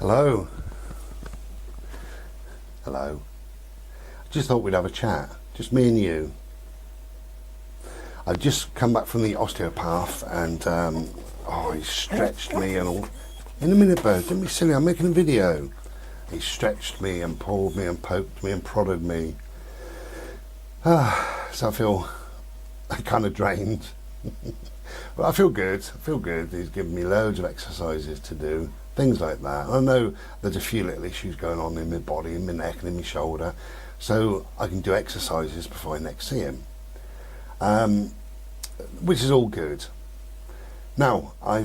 Hello. Hello. Just thought we'd have a chat. Just me and you. I've just come back from the osteopath and he stretched me and all. In a minute, Bo, don't be silly, I'm making a video. He stretched me and pulled me and poked me and prodded me. So I feel kind of drained. But I feel good. He's given me loads of exercises to do. Things like that. I know there's a few little issues going on in my body, in my neck and in my shoulder, so I can do exercises before I next see him, which is all good. Now I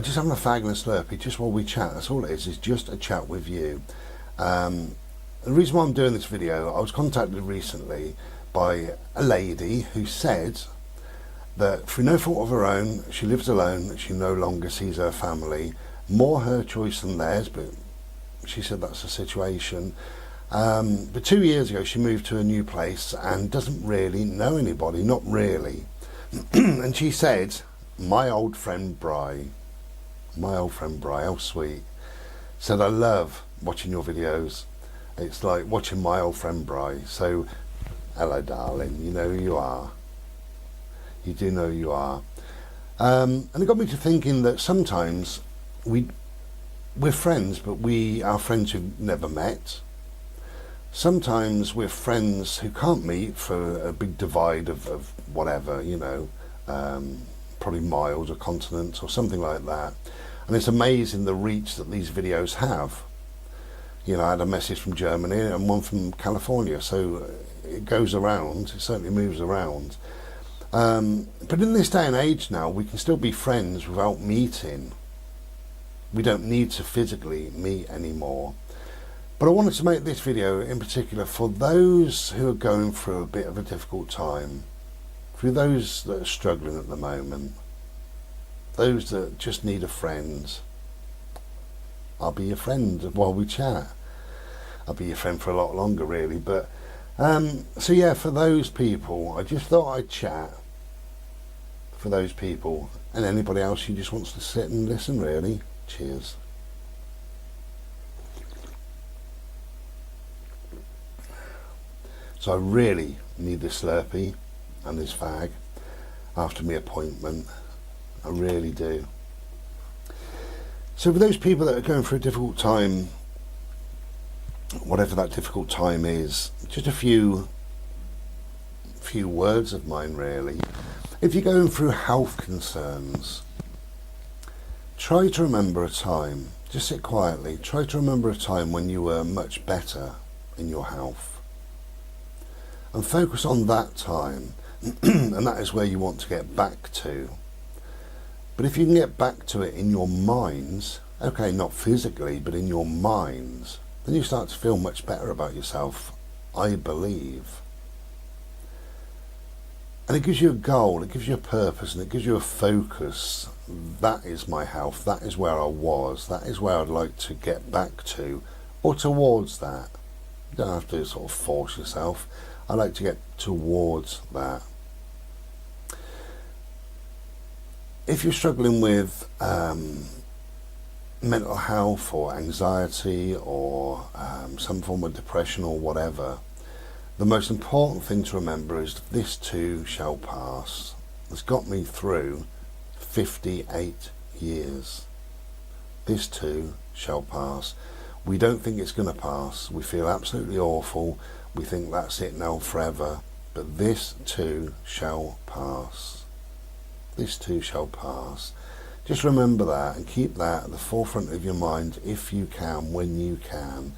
just having a fag and a slurpee just while we chat. That's all it is just a chat with you. The reason why I'm doing this video, I was contacted recently by a lady who said that through no fault of her own, she lives alone, she no longer sees her family, more her choice than theirs, but she said that's the situation. But 2 years ago she moved to a new place and doesn't really know anybody, not really. And she said, my old friend Bry, how sweet, said, I love watching your videos. It's like watching my old friend Bry. So, hello darling, you know who you are. You do know you are. And it got me to thinking that sometimes we're friends, but we are friends who've never met. Sometimes we're friends who can't meet for a big divide of whatever, you know, probably miles or continents or something like that. And it's amazing the reach that these videos have. You know, I had a message from Germany and one from California, so it goes around, it certainly moves around. But in this day and age now, we can still be friends without meeting. We don't need to physically meet anymore. But I wanted to make this video in particular for those who are going through a bit of a difficult time, for those that are struggling at the moment, those that just need a friend. I'll be your friend while we chat. I'll be your friend for a lot longer really, but so yeah, for those people, I just thought I'd chat for those people, and anybody else who just wants to sit and listen really. Cheers. So I really need this Slurpee and this fag after my appointment. I really do. So for those people that are going through a difficult time, whatever that difficult time is, just a few words of mine really. If you're going through health concerns, try to remember a time, just sit quietly, try to remember a time when you were much better in your health. And focus on that time, and that is where you want to get back to. But if you can get back to it in your minds, okay, not physically, but in your minds, then you start to feel much better about yourself, I believe. And it gives you a goal, it gives you a purpose, and it gives you a focus. That is my health, that is where I was, that is where I'd like to get back to, or towards that. You don't have to sort of force yourself. I like to get towards that. If you're struggling with mental health or anxiety or some form of depression or whatever, the most important thing to remember is this too shall pass. It's got me through 58 years. This too shall pass. We don't think it's going to pass. We feel absolutely awful. We think that's it now forever. But this too shall pass. This too shall pass. Just remember that and keep that at the forefront of your mind if you can, when you can.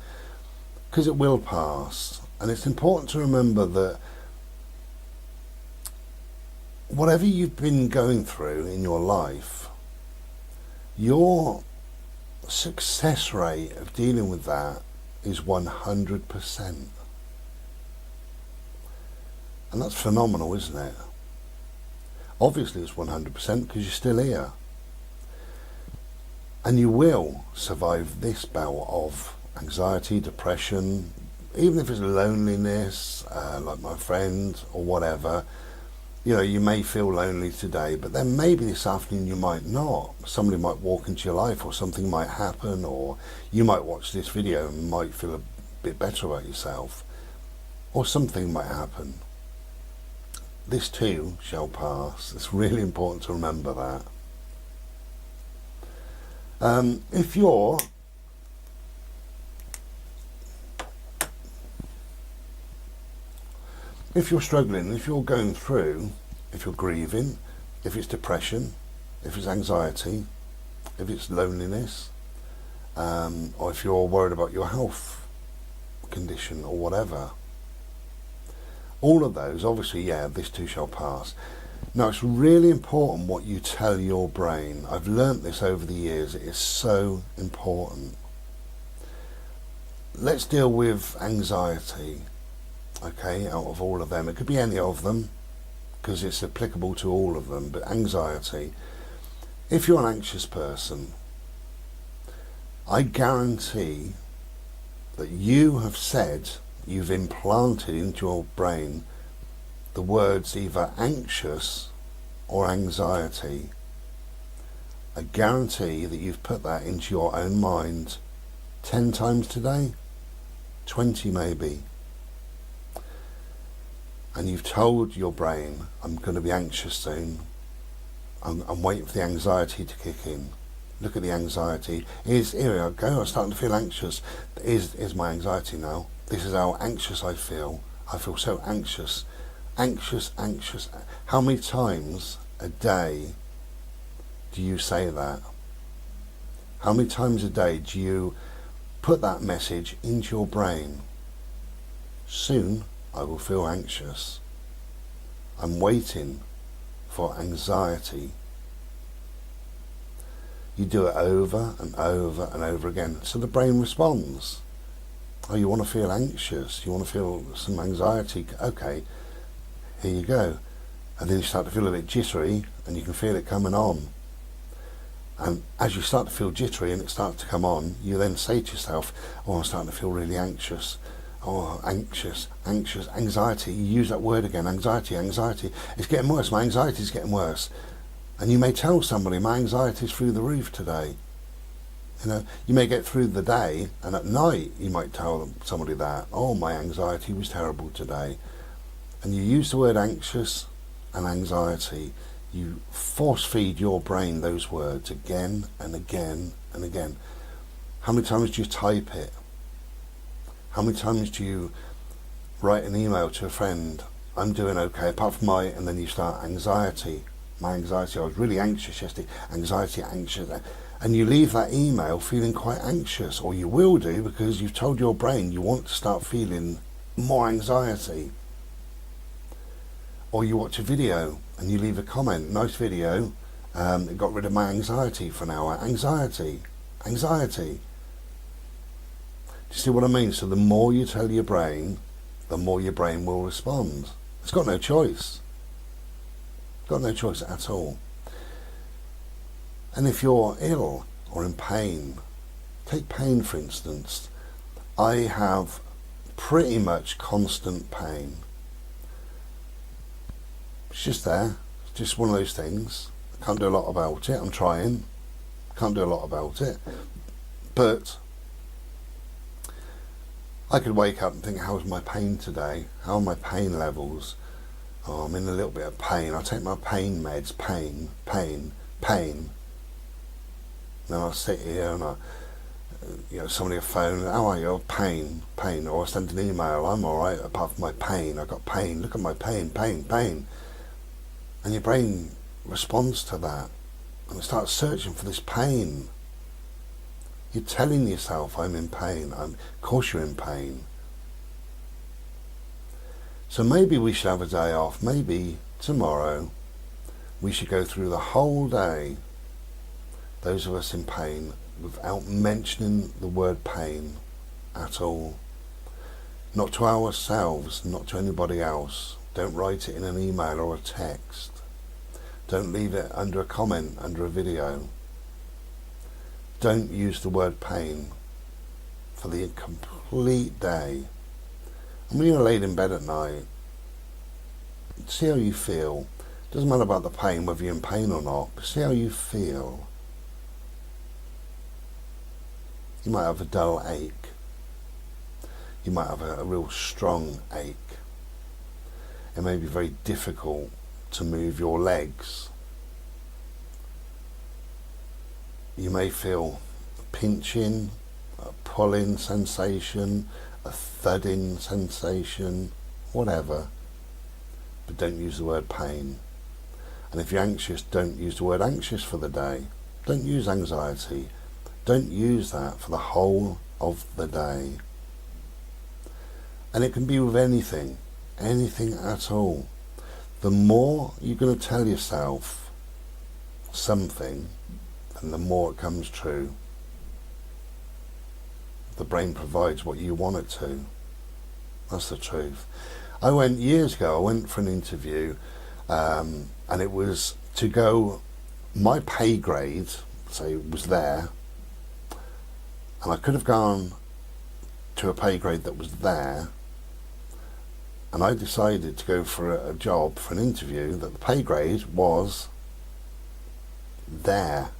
Because it will pass. And it's important to remember that whatever you've been going through in your life, your success rate of dealing with that is 100%. And that's phenomenal, isn't it? Obviously it's 100% because you're still here. And you will survive this bout of anxiety, depression, even if it's loneliness, like my friend or whatever. You know, you may feel lonely today, but then maybe this afternoon you might not. Somebody might walk into your life, or something might happen, or you might watch this video and might feel a bit better about yourself, or something might happen. This too shall pass. It's really important to remember that. If you're struggling, if you're going through, if you're grieving, if it's depression, if it's anxiety, if it's loneliness, or if you're worried about your health condition or whatever, all of those, obviously, yeah, this too shall pass. Now, it's really important what you tell your brain. I've learnt this over the years. It is so important. Let's deal with anxiety. Okay, out of all of them, it could be any of them because it's applicable to all of them, but anxiety, if you're an anxious person, I guarantee that you have said, you've implanted into your brain the words either anxious or anxiety. I guarantee that you've put that into your own mind 10 times today, 20 maybe. And you've told your brain, I'm going to be anxious soon. I'm waiting for the anxiety to kick in. Look at the anxiety. Here I go, I'm starting to feel anxious. Here's my anxiety now. This is how anxious I feel. I feel so anxious. Anxious. How many times a day do you say that? How many times a day do you put that message into your brain? Soon I will feel anxious. I'm waiting for anxiety. You do it over and over and over again. So the brain responds. Oh, you want to feel anxious? You want to feel some anxiety? Okay, here you go. And then you start to feel a bit jittery, and you can feel it coming on. And as you start to feel jittery and it starts to come on, you then say to yourself, oh, I'm starting to feel really anxious. Oh, anxious, anxiety. You use that word again, anxiety. It's getting worse. My anxiety is getting worse. And you may tell somebody, my anxiety is through the roof today. You know, you may get through the day, and at night you might tell somebody that, oh, my anxiety was terrible today. And you use the word anxious and anxiety. You force feed your brain those words again and again and again. How many times do you type it? How many times do you write an email to a friend? I'm doing okay, apart from and then you start anxiety. My anxiety, I was really anxious yesterday. Anxiety, anxious. And you leave that email feeling quite anxious, or you will do because you've told your brain you want to start feeling more anxiety. Or you watch a video and you leave a comment, nice video, it got rid of my anxiety for an hour. Anxiety. Do you see what I mean? So the more you tell your brain, the more your brain will respond. It's got no choice. Got no choice at all. And if you're ill or in pain, take pain for instance. I have pretty much constant pain. It's just there. It's just one of those things. I can't do a lot about it. I'm trying. Can't do a lot about it. But I could wake up and think, how's my pain today? How are my pain levels? Oh, I'm in a little bit of pain. I take my pain meds. Pain. Then I'll sit here and somebody a phone, how are you? Oh, pain. Or I send an email, I'm alright, apart from my pain. I've got pain. Look at my pain. And your brain responds to that and it starts searching for this pain. You're telling yourself, I'm in pain. Of course you're in pain. So maybe we should have a day off. Maybe tomorrow we should go through the whole day, those of us in pain, without mentioning the word pain at all. Not to ourselves, not to anybody else. Don't write it in an email or a text. Don't leave it under a comment, under a video. Don't use the word pain for the complete day. And when you're laid in bed at night, see how you feel. Doesn't matter about the pain, whether you're in pain or not, but see how you feel. You might have a dull ache. You might have a real strong ache. It may be very difficult to move your legs. You may feel a pinching, a pulling sensation, a thudding sensation, whatever. But don't use the word pain. And if you're anxious, don't use the word anxious for the day. Don't use anxiety. Don't use that for the whole of the day. And it can be with anything at all. The more you're going to tell yourself something, and the more it comes true. The brain provides what you want it to. That's the truth. Years ago, I went for an interview, and it was to go, my pay grade, say, was there, and I could have gone to a pay grade that was there, and I decided to go for a job, for an interview, that the pay grade was there.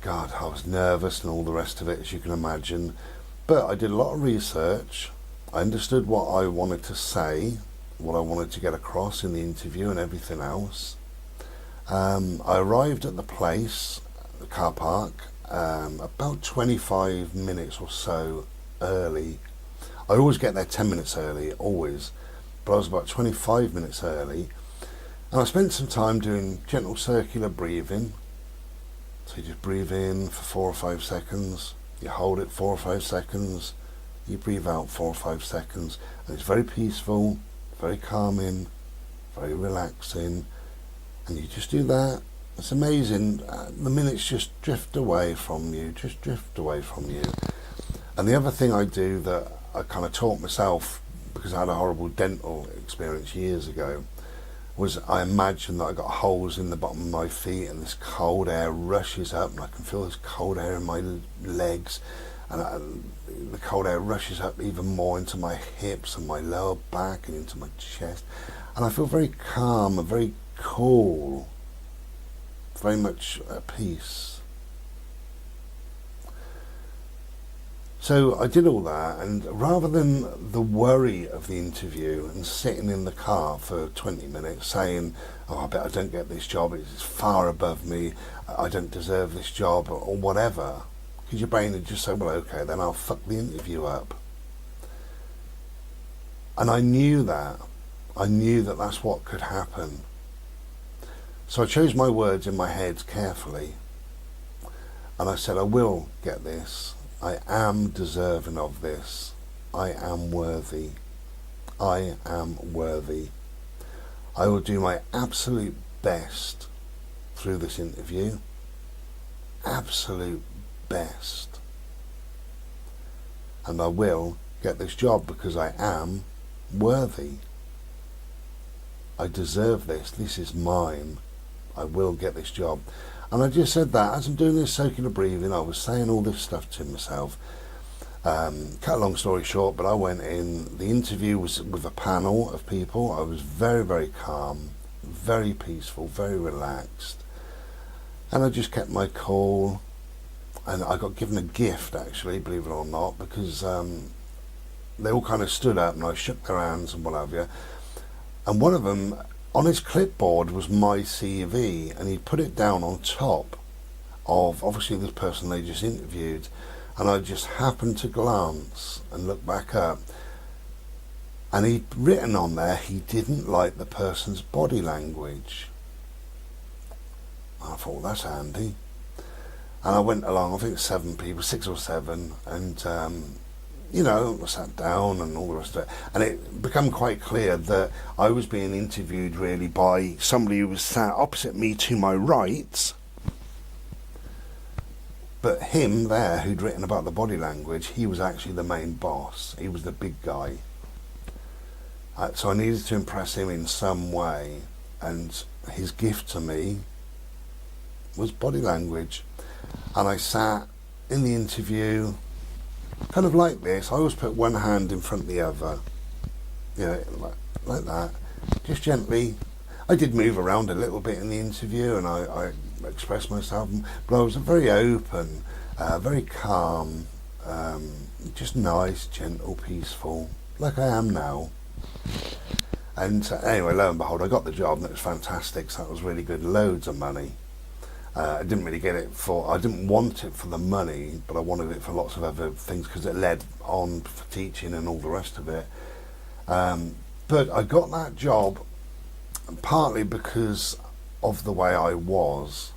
God, I was nervous and all the rest of it, as you can imagine. But I did a lot of research. I understood what I wanted to say, what I wanted to get across in the interview and everything else. I arrived at the place, the car park, about 25 minutes or so early. I always get there 10 minutes early, always. But I was about 25 minutes early. And I spent some time doing gentle circular breathing. So you just breathe in for 4 or 5 seconds, you hold it 4 or 5 seconds, you breathe out 4 or 5 seconds, and it's very peaceful, very calming, very relaxing, and you just do that. It's amazing. The minutes just drift away from you, And the other thing I do that I kind of taught myself, because I had a horrible dental experience years ago, was I imagine that I got holes in the bottom of my feet and this cold air rushes up, and I can feel this cold air in my legs, and the cold air rushes up even more into my hips and my lower back and into my chest, and I feel very calm and very cool, very much at peace. So I did all that, and rather than the worry of the interview and sitting in the car for 20 minutes saying, oh, I bet I don't get this job, it's far above me, I don't deserve this job, or whatever, because your brain would just say, well, okay, then I'll fuck the interview up. And I knew that that's what could happen. So I chose my words in my head carefully, and I said, I will get this. I am deserving of this. I am worthy. I am worthy. I will do my absolute best through this interview. Absolute best. And I will get this job because I am worthy. I deserve this. This is mine. I will get this job. And I just said that as I'm doing this circular breathing, I was saying all this stuff to myself. Cut a long story short, but I went in. The interview was with a panel of people. I was very, very calm, very peaceful, very relaxed. And I just kept my cool. And I got given a gift, actually, believe it or not, because they all kind of stood up and I shook their hands and what have you. And one of them, on his clipboard, was my CV, and he put it down on top of obviously this person they just interviewed, and I just happened to glance and look back up, and he'd written on there he didn't like the person's body language. I thought, well, that's handy. And I went along, I think 7 people, 6 or 7, and I sat down and all the rest of it, and it became quite clear that I was being interviewed really by somebody who was sat opposite me to my right, but him there who'd written about the body language, he was actually the main boss. He was the big guy. So I needed to impress him in some way, and his gift to me was body language. And I sat in the interview kind of like this. I always put one hand in front of the other, you know, like that. Just gently. I did move around a little bit in the interview, and I expressed myself, but I was very open, very calm, just nice, gentle, peaceful, like I am now. And anyway, lo and behold, I got the job, and it was fantastic. So that was really good. Loads of money. I didn't really get it for. I didn't want it for the money, but I wanted it for lots of other things because it led on for teaching and all the rest of it. But I got that job partly because of the way I was,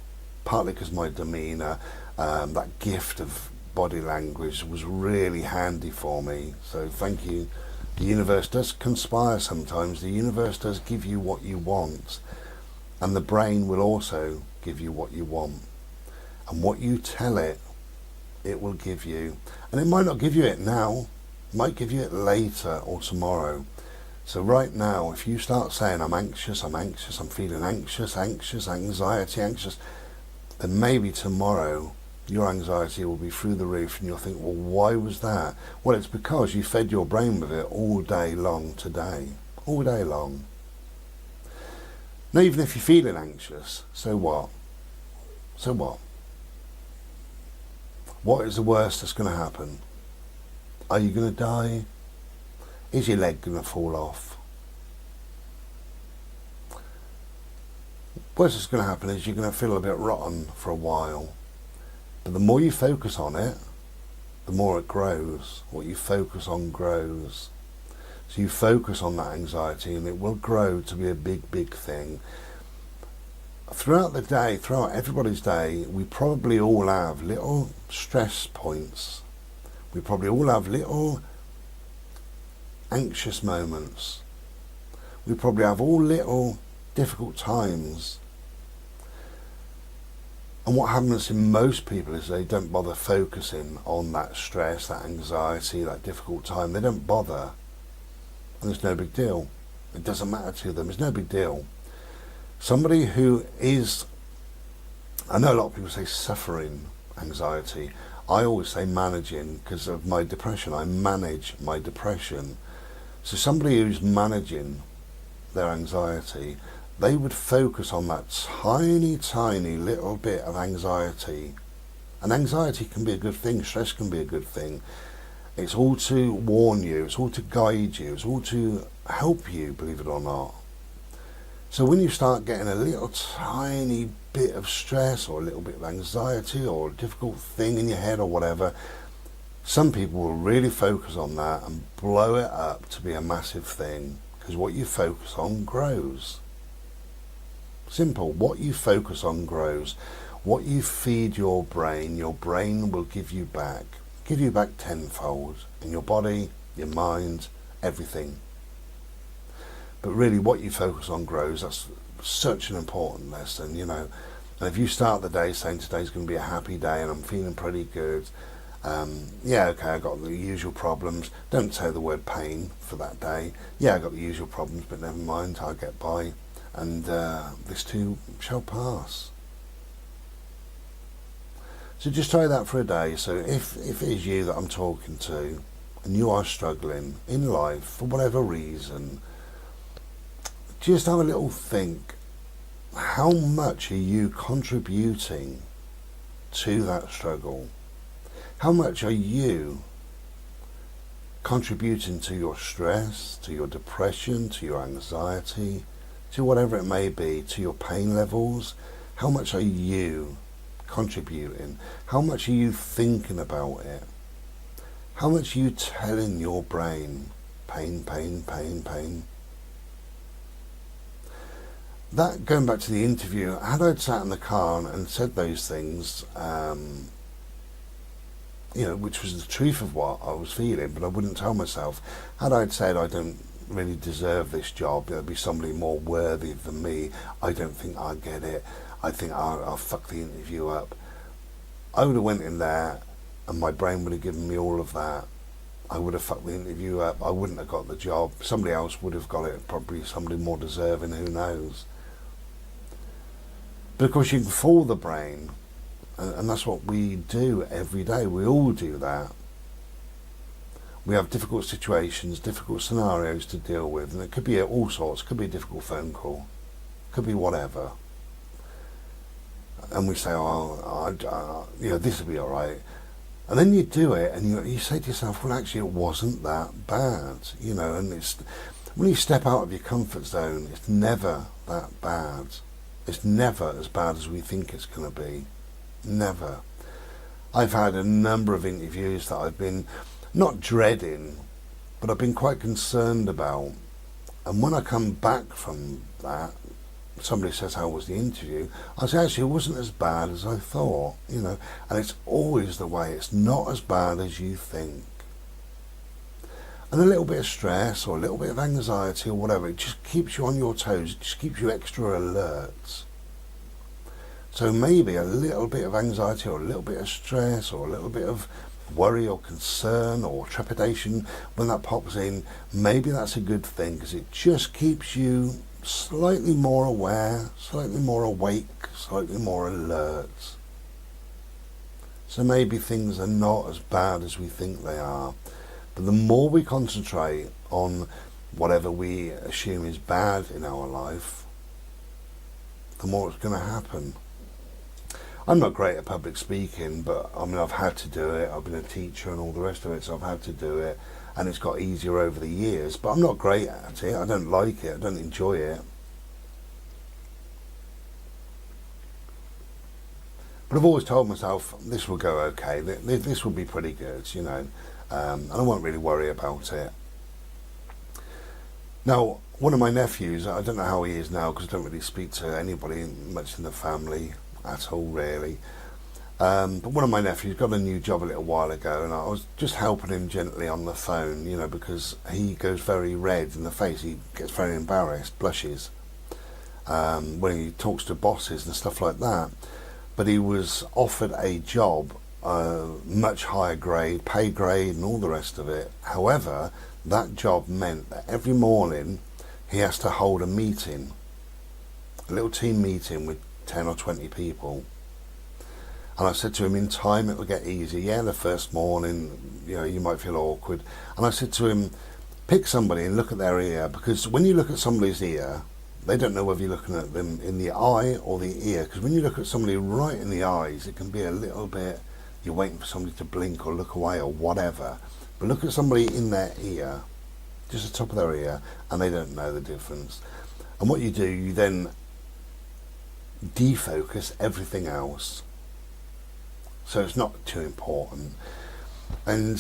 partly because my demeanour, that gift of body language was really handy for me. So thank you. The universe does conspire sometimes. The universe does give you what you want, and the brain will also give you what you want. And what you tell it, it will give you. And it might not give you it now, it might give you it later or tomorrow. So right now, if you start saying, I'm anxious, I'm feeling anxious, anxiety, then maybe tomorrow your anxiety will be through the roof, and you'll think, well, why was that? Well, it's because you fed your brain with it all day long today. All day long. Now, even if you're feeling anxious, so what? So what? What is the worst that's going to happen? Are you going to die? Is your leg going to fall off? Worst that's going to happen is you're going to feel a bit rotten for a while. But the more you focus on it, the more it grows. What you focus on grows. So you focus on that anxiety, and it will grow to be a big, big thing. Throughout the day, throughout everybody's day, we probably all have little stress points. We probably all have little anxious moments. We probably have all little difficult times. And what happens in most people is they don't bother focusing on that stress, that anxiety, that difficult time. They don't bother. And it's no big deal. It doesn't matter to them. It's no big deal. Somebody who is, I know a lot of people say suffering anxiety. I always say managing, because of my depression. I manage my depression. So somebody who's managing their anxiety, they would focus on that tiny, tiny little bit of anxiety. And anxiety can be a good thing. Stress can be a good thing. It's all to warn you. It's all to guide you. It's all to help you, believe it or not. So when you start getting a little tiny bit of stress or a little bit of anxiety or a difficult thing in your head or whatever, some people will really focus on that and blow it up to be a massive thing, because what you focus on grows. Simple. What you focus on grows. What you feed your brain will give you back tenfold in your body, your mind, everything. But really what you focus on grows. That's such an important lesson, you know. And if you start the day saying today's going to be a happy day and I'm feeling pretty good, yeah, okay, I got the usual problems. Don't say the word pain for that day. Yeah, I got the usual problems, but never mind, I'll get by. And this too shall pass. So just try that for a day. So if it is you that I'm talking to and you are struggling in life for whatever reason, just have a little think. How much are you contributing to that struggle? How much are you contributing to your stress, to your depression, to your anxiety, to whatever it may be, to your pain levels? How much are you contributing? How much are you thinking about it? How much are you telling your brain, pain, pain, pain, pain? That, going back to the interview, had I sat in the car and said those things, you know, which was the truth of what I was feeling, but I wouldn't tell myself. Had I said I don't really deserve this job, there'll be somebody more worthy than me, I don't think I'll get it, I think I'll fuck the interview up, I would have went in there and my brain would have given me all of that. I would have fucked the interview up. I wouldn't have got the job. Somebody else would have got it, probably somebody more deserving, who knows. Because you can fool the brain, and that's what we do every day. We all do that. We have difficult situations, difficult scenarios to deal with, and it could be all sorts. It could be a difficult phone call, could be whatever. And we say, this will be all right. And then you do it, and you say to yourself, well, actually, it wasn't that bad, And it's when you step out of your comfort zone, it's never that bad. It's never as bad as we think it's going to be. Never. I've had a number of interviews that I've been not dreading, but I've been quite concerned about. And when I come back from that, somebody says, how was the interview? I say, actually, it wasn't as bad as I thought, And it's always the way. It's not as bad as you think. And a little bit of stress or a little bit of anxiety or whatever, it just keeps you on your toes. It just keeps you extra alert. So maybe a little bit of anxiety or a little bit of stress or a little bit of worry or concern or trepidation, when that pops in, maybe that's a good thing, because it just keeps you slightly more aware, slightly more awake, slightly more alert. So maybe things are not as bad as we think they are. But the more we concentrate on whatever we assume is bad in our life, the more it's going to happen. I'm not great at public speaking, but I've had to do it. I've been a teacher and all the rest of it, so I've had to do it, and it's got easier over the years. But I'm not great at it. I don't like it. I don't enjoy it. But I've always told myself, this will go okay. This will be pretty good, and I won't really worry about it. Now, one of my nephews, I don't know how he is now, because I don't really speak to anybody much in the family at all, really. But one of my nephews got a new job a little while ago, and I was just helping him gently on the phone, because he goes very red in the face. He gets very embarrassed, blushes, when he talks to bosses and stuff like that. But he was offered a job, much higher grade, pay grade and all the rest of it. However, that job meant that every morning he has to hold a meeting, a little team meeting with 10 or 20 people. And I said to him, in time it will get easy. Yeah, the first morning, you might feel awkward. And I said to him, pick somebody and look at their ear, because when you look at somebody's ear, they don't know whether you're looking at them in the eye or the ear. Because when you look at somebody right in the eyes, it can be a little bit, you're waiting for somebody to blink or look away or whatever. But look at somebody in their ear, just the top of their ear, and they don't know the difference. And what you do, you then defocus everything else, so it's not too important. And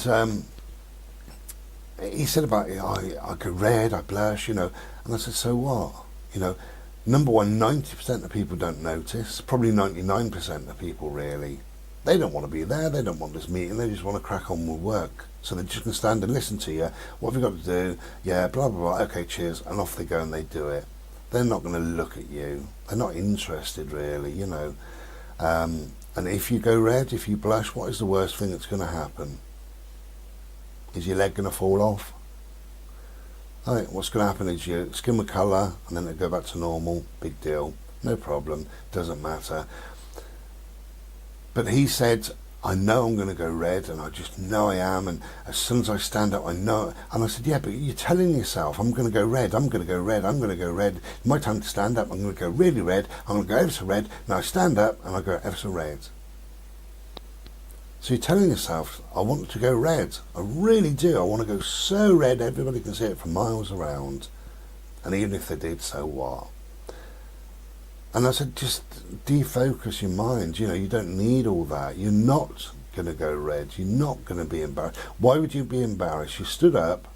he said about it, I go red, I blush, and I said, so what? Number one, 90% of people don't notice, probably 99% of people really. They don't want to be there, they don't want this meeting, they just want to crack on with work. So they just can stand and listen to you. What have you got to do? Yeah, blah, blah, blah, okay, cheers, and off they go and they do it. They're not going to look at you. They're not interested, really, And if you go red, if you blush, what is the worst thing that's going to happen? Is your leg going to fall off? Right, what's going to happen is your skin will colour, and then it'll go back to normal. Big deal. No problem. Doesn't matter. But he said, I know I'm going to go red, and I just know I am, and as soon as I stand up, I know. And I said, yeah, but you're telling yourself, I'm going to go red, I'm going to go red, I'm going to go red. It's my time to stand up, I'm going to go really red, I'm going to go ever so red. Now I stand up, and I go ever so red. So you're telling yourself, I want to go red. I really do. I want to go so red, everybody can see it from miles around. And even if they did, so what? And I said, just defocus your mind. You don't need all that. You're not going to go red. You're not going to be embarrassed. Why would you be embarrassed? You stood up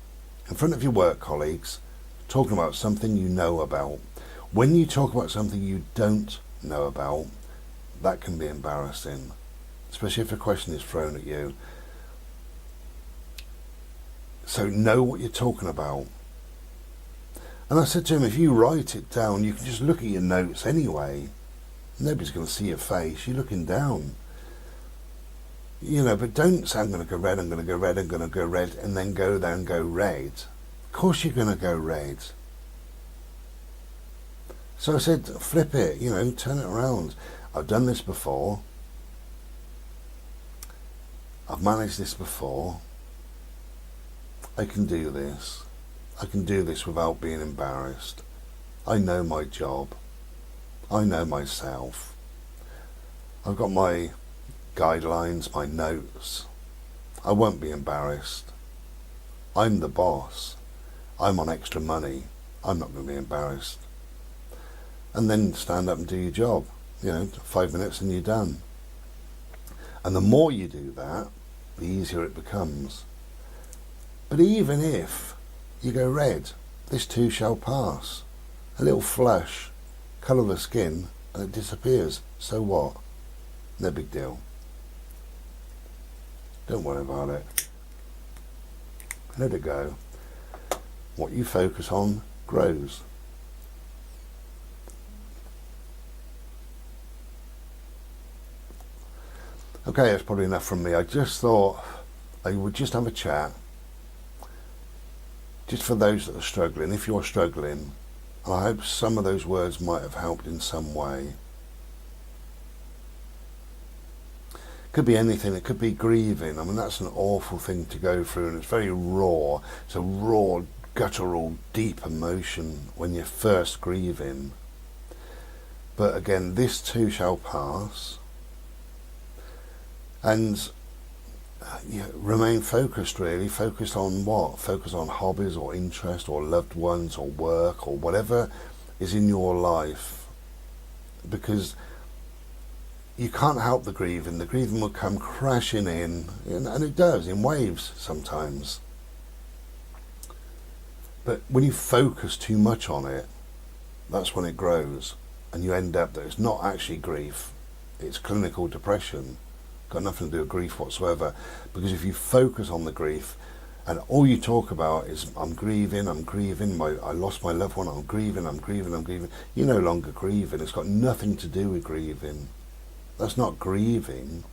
in front of your work colleagues talking about something you know about. When you talk about something you don't know about, that can be embarrassing, especially if a question is thrown at you. So know what you're talking about. And I said to him, if you write it down, you can just look at your notes anyway. Nobody's going to see your face. You're looking down. But don't say, I'm going to go red, I'm going to go red, I'm going to go red, and then go there and go red. Of course you're going to go red. So I said, flip it, turn it around. I've done this before. I've managed this before. I can do this. I can do this without being embarrassed. I know my job. I know myself. I've got my guidelines, my notes. I won't be embarrassed. I'm the boss. I'm on extra money. I'm not going to be embarrassed. And then stand up and do your job. 5 minutes and you're done. And the more you do that, the easier it becomes. But even if you go red, this too shall pass. A little flush, colour the skin, and it disappears. So what? No big deal. Don't worry about it. Let it go. What you focus on grows. Okay, that's probably enough from me. I just thought I would just have a chat. Just for those that are struggling, if you're struggling, I hope some of those words might have helped in some way. Could be anything. It could be grieving. I mean, that's an awful thing to go through, and it's very raw. It's a raw, guttural, deep emotion when you're first grieving. But again, this too shall pass. And remain focused, really. Focused on what? Focus on hobbies or interest or loved ones or work or whatever is in your life. Because you can't help the grieving. The grieving will come crashing in, and it does, in waves sometimes. But when you focus too much on it, that's when it grows, and you end up that it's not actually grief, it's clinical depression. Got nothing to do with grief whatsoever. Because if you focus on the grief, and all you talk about is I'm grieving, I lost my loved one, I'm grieving, you're no longer grieving. It's got nothing to do with grieving. That's not grieving.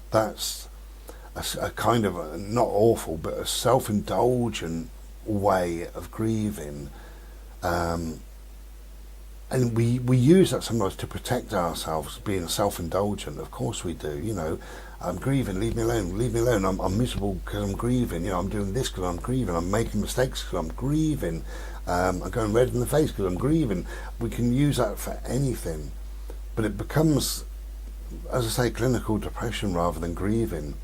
That's a kind of, not awful, but a self-indulgent way of grieving. And we use that sometimes to protect ourselves, being self-indulgent. Of course we do. I'm grieving, leave me alone. I'm miserable because I'm grieving. I'm doing this because I'm grieving. I'm making mistakes because I'm grieving. I'm going red in the face because I'm grieving. We can use that for anything. But it becomes, as I say, clinical depression rather than grieving,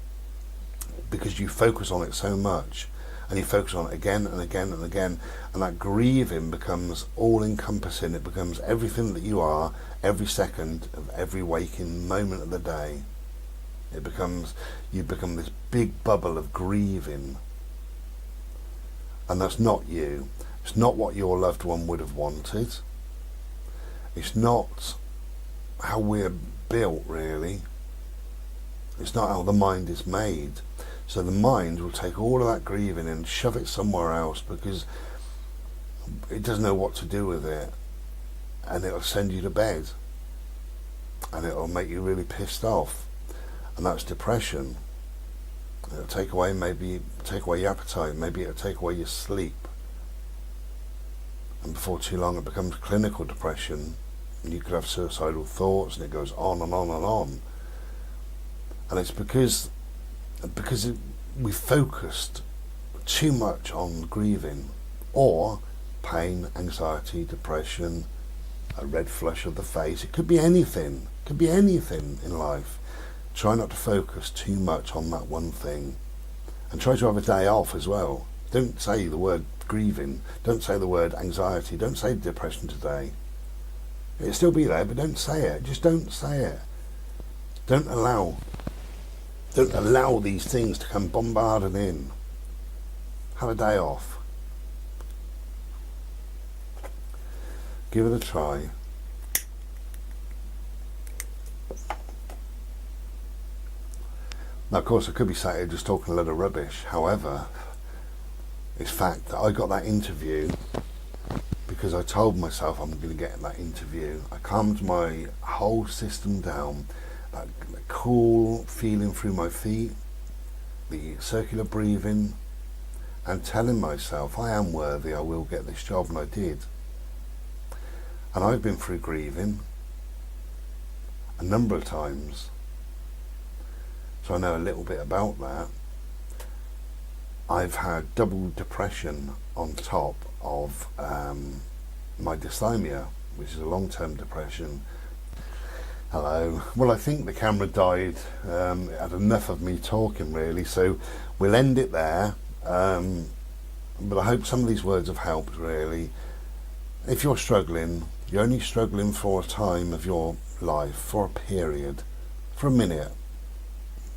because you focus on it so much, and you focus on it again and again and again, and that grieving becomes all-encompassing. It becomes everything that you are, every second of every waking moment of the day. You become this big bubble of grieving, and that's not you. It's not what your loved one would have wanted. It's not how we're built, really. It's not how the mind is made. So the mind will take all of that grieving and shove it somewhere else because it doesn't know what to do with it, and it'll send you to bed, and it'll make you really pissed off, and that's depression. It'll take away your appetite, maybe it'll take away your sleep, and before too long it becomes clinical depression. You could have suicidal thoughts, and it goes on and on and on. And it's because we focused too much on grieving, or pain, anxiety, depression, a red flush of the face. It could be anything. It could be anything in life. Try not to focus too much on that one thing, and try to have a day off as well. Don't say the word grieving. Don't say the word anxiety. Don't say depression today. It'll still be there, but don't say it. Just don't say it. Don't allow these things to come bombarding in. Have a day off. Give it a try. Now, of course, I could be sat here just talking a lot of rubbish. However, it's fact that I got that interview because I told myself I'm going to get that interview. I calmed my whole system down. That cool feeling through my feet, the circular breathing, and telling myself I am worthy, I will get this job, and I did. And I've been through grieving a number of times, so I know a little bit about that. I've had double depression on top of my dysthymia, which is a long-term depression. Hello. Well, I think the camera died. It had enough of me talking, really, so we'll end it there. But I hope some of these words have helped, really. If you're struggling, you're only struggling for a time of your life, for a period, for a minute,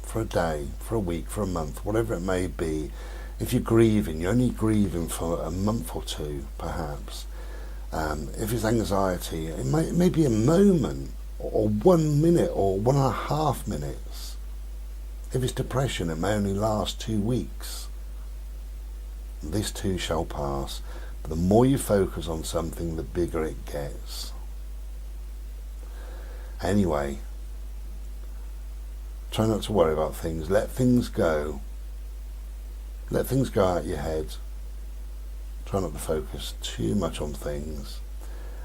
for a day, for a week, for a month, whatever it may be. If you're grieving, you're only grieving for a month or two, perhaps. If it's anxiety, it may be a moment, or 1 minute, or 1.5 minutes. If it's depression, it may only last 2 weeks. This too shall pass. But the more you focus on something, the bigger it gets. Anyway, try not to worry about things. Let things go. Let things go out your head. Try not to focus too much on things.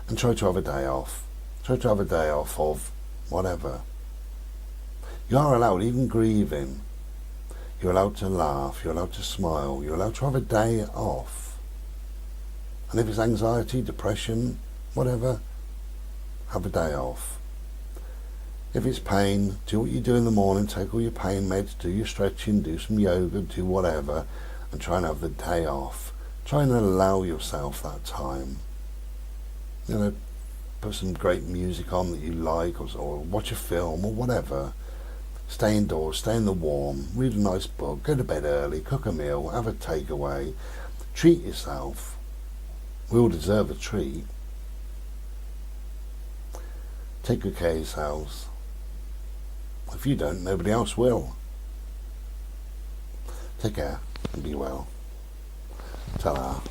And try to have a day off. Try to have a day off of whatever. You are allowed, even grieving, you're allowed to laugh, you're allowed to smile, you're allowed to have a day off. And if it's anxiety, depression, whatever, have a day off. If it's pain, do what you do in the morning, take all your pain meds, do your stretching, do some yoga, do whatever, and try and have the day off. Try and allow yourself that time. You know, put some great music on that you like, or watch a film, or whatever. Stay indoors, stay in the warm, read a nice book, go to bed early, cook a meal, have a takeaway. Treat yourself. We all deserve a treat. Take good care of yourselves. If you don't, nobody else will. Take care and be well. Ta-ra.